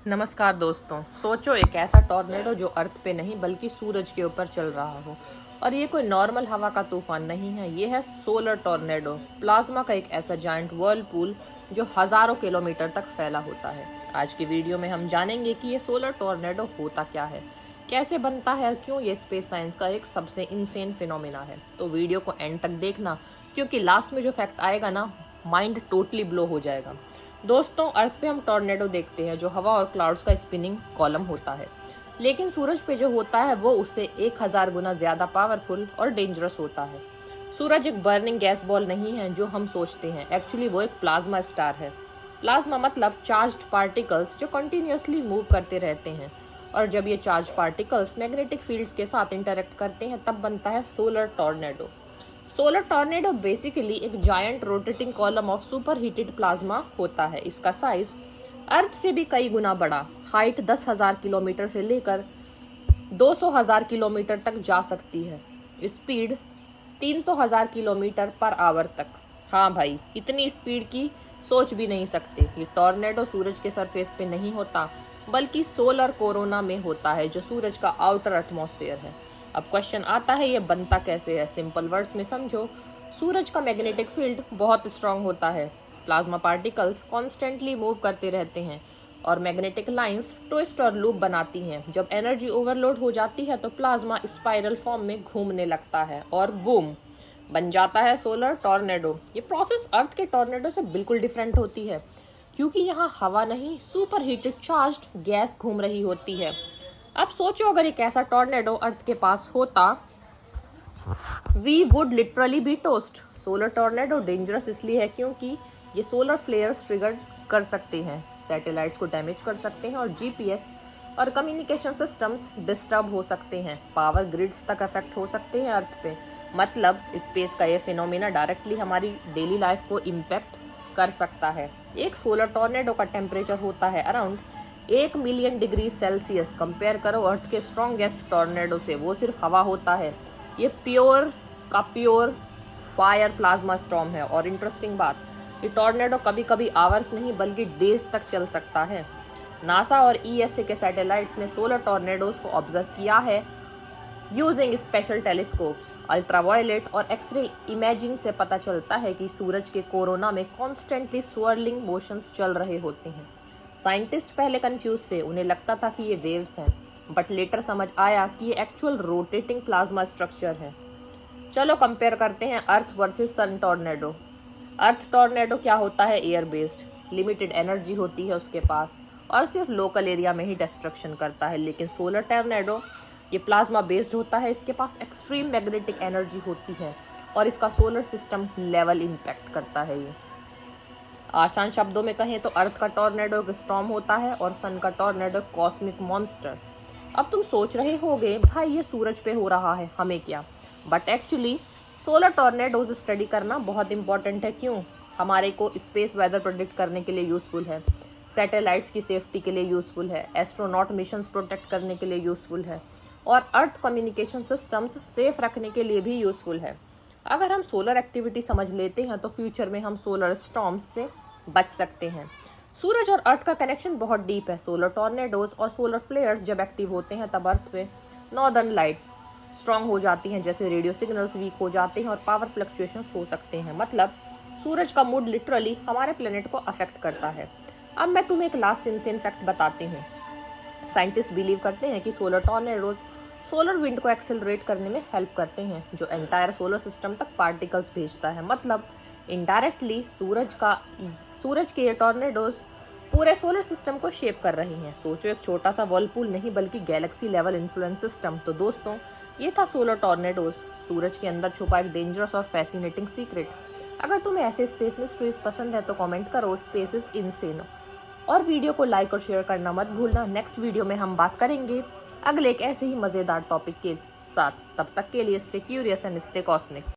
नमस्कार दोस्तों। सोचो एक ऐसा टॉर्नेडो जो अर्थ पे नहीं बल्कि सूरज के ऊपर चल रहा हो। और ये कोई नॉर्मल हवा का तूफान नहीं है, ये है सोलर टॉर्नेडो, प्लाज्मा का एक ऐसा जायंट वर्लपूल जो हजारों किलोमीटर तक फैला होता है। आज की वीडियो में हम जानेंगे कि ये सोलर टॉर्नेडो होता क्या है, कैसे बनता है और क्यों ये स्पेस साइंस का एक सबसे इंसेन फिनोमिना है। तो वीडियो को एंड तक देखना, क्योंकि लास्ट में जो फैक्ट आएगा ना, माइंड टोटली ब्लो हो जाएगा। दोस्तों, अर्थ पे हम टॉर्नेडो देखते हैं जो हवा और क्लाउड्स का स्पिनिंग कॉलम होता है, लेकिन सूरज पे जो होता है वो उससे 1000 गुना ज्यादा पावरफुल और डेंजरस होता है। सूरज एक बर्निंग गैस बॉल नहीं है जो हम सोचते हैं, एक्चुअली वो एक प्लाज्मा स्टार है। प्लाज्मा मतलब चार्ज्ड पार्टिकल्स जो कंटिन्यूअसली मूव करते रहते हैं, और जब ये चार्ज पार्टिकल्स मैग्नेटिक फील्ड्स के साथ इंटरेक्ट करते हैं तब बनता है solar tornado. Solar tornado basically एक giant rotating column of super heated plasma होता है। इसका साइज अर्थ से भी कई गुना बड़ा, हाइट 10,000 किलोमीटर से लेकर 200,000 किलोमीटर तक जा सकती है, स्पीड 300,000 किलोमीटर पर आवर तक। हाँ भाई, इतनी स्पीड की सोच भी नहीं सकते। ये टॉर्नेडो सूरज के सरफेस पे नहीं होता बल्कि सोलर कोरोना में होता है, जो सूरज का आउटर एटमॉस्फेयर है। अब क्वेश्चन आता है, ये बनता कैसे है? सिंपल वर्ड्स में समझो, सूरज का मैग्नेटिक फील्ड बहुत स्ट्रांग होता है, प्लाज्मा पार्टिकल्स कॉन्स्टेंटली मूव करते रहते हैं और मैग्नेटिक लाइंस ट्विस्ट और लूप बनाती हैं। जब एनर्जी ओवरलोड हो जाती है तो प्लाज्मा स्पाइरल फॉर्म में घूमने लगता है और बूम, बन जाता है सोलर टॉर्नेडो। ये प्रोसेस अर्थ के टॉर्नेडो से बिल्कुल डिफरेंट होती है, क्योंकि यहाँ हवा नहीं, सुपर हीटेड चार्ज्ड गैस घूम रही होती है। अब सोचो, अगर एक ऐसा टॉर्नेडो अर्थ के पास होता, we would literally be toast. Solar tornado dangerous इसलिए है क्योंकि ये सोलर फ्लेयर्स ट्रिगर कर सकते हैं, सैटेलाइट्स को डैमेज कर सकते हैं और जीपीएस और कम्युनिकेशन सिस्टम्स डिस्टर्ब हो सकते हैं, पावर ग्रिड्स तक अफेक्ट हो सकते हैं अर्थ पे। मतलब स्पेस का ये फिनोमिना डायरेक्टली हमारी डेली लाइफ को इम्पैक्ट कर सकता है। एक सोलर टॉर्नेडो का टेम्परेचर होता है around 1 million degree Celsius. Compare करो अर्थ के स्ट्रॉन्गेस्ट टॉर्नेडो से, वो सिर्फ हवा होता है, ये प्योर फायर प्लाज्मा स्टॉर्म है। और इंटरेस्टिंग बात, ये टॉर्नेडो कभी कभी आवर्स नहीं बल्कि डेज तक चल सकता है। नासा और ईएसए के सैटेलाइट्स ने सोलर टॉर्नेडोज को ऑब्जर्व किया है यूजिंग स्पेशल टेलीस्कोप्स। अल्ट्रावायलेट और एक्सरे इमेजिंग से पता चलता है कि सूरज के कोरोना में कॉन्स्टेंटली स्वर्लिंग मोशंस चल रहे होते हैं। साइंटिस्ट पहले कंफ्यूज थे, उन्हें लगता था कि ये वेव्स हैं, बट लेटर समझ आया कि ये एक्चुअल रोटेटिंग प्लाज्मा स्ट्रक्चर है। चलो कंपेयर करते हैं अर्थ वर्सेस सन टॉर्नेडो। अर्थ टॉर्नेडो क्या होता है? एयर बेस्ड, लिमिटेड एनर्जी होती है उसके पास और सिर्फ लोकल एरिया में ही डिस्ट्रक्शन करता है। लेकिन सोलर टॉर्नेडो ये प्लाज्मा बेस्ड होता है, इसके पास एक्सट्रीम मैग्नेटिक एनर्जी होती है और इसका सोलर सिस्टम लेवल इम्पैक्ट करता है। ये आसान शब्दों में कहें तो अर्थ का टॉर्नेडो एक स्टॉर्म होता है और सन का टॉर्नेडो कॉस्मिक मॉन्स्टर। अब तुम सोच रहे होगे, भाई ये सूरज पे हो रहा है, हमें क्या? But actually solar tornadoes study करना बहुत इंपॉर्टेंट है। क्यों? हमारे को स्पेस वेदर प्रोडिक्ट करने के लिए यूजफुल है, सैटेलाइट्स की सेफ्टी के लिए यूजफुल है, एस्ट्रोनॉट मिशंस प्रोटेक्ट करने के लिए यूजफुल है और अर्थ कम्युनिकेशन सिस्टम्स सेफ रखने के लिए भी यूजफुल है। अगर हम सोलर एक्टिविटी समझ लेते हैं तो फ्यूचर में हम सोलर स्टॉर्म्स से बच सकते हैं। सूरज और अर्थ का कनेक्शन बहुत डीप है। सोलर टॉर्नेडोज और सोलर फ्लेयर्स जब एक्टिव होते हैं तब अर्थ पे नॉर्दर्न लाइट स्ट्रांग हो जाती हैं, जैसे रेडियो सिग्नल्स वीक हो जाते हैं और पावर फ्लक्चुएशंस हो सकते हैं। मतलब सूरज का मूड लिटरली हमारे प्लेनेट को अफेक्ट करता है। अब मैं तुम्हें एक लास्ट इंसेन फैक्ट बताती हूँ। साइंटिस्ट बिलीव करते हैं कि सोलर टॉर्नेडोज सोलर विंड को एक्सेलरेट करने में हेल्प करते हैं, जो एंटायर सोलर सिस्टम तक पार्टिकल्स भेजता है। मतलब इनडायरेक्टली सूरज के ये टॉर्नेडोज पूरे सोलर सिस्टम को शेप कर रही हैं। सोचो, एक छोटा सा वर्लपूल नहीं बल्कि गैलेक्सी लेवल इन्फ्लुएंस सिस्टम। तो दोस्तों, ये था सोलर टॉर्नेडोज, सूरज के अंदर छुपा एक डेंजरस और फैसिनेटिंग सीक्रेट। अगर तुम्हें ऐसे स्पेस मिस्ट्रीज पसंद है तो कमेंट करो, स्पेस इज इनसेन। और वीडियो को लाइक और शेयर करना मत भूलना। नेक्स्ट वीडियो में हम बात करेंगे अगले एक ऐसे ही मज़ेदार टॉपिक के साथ। तब तक के लिए stay curious and stay cosmic.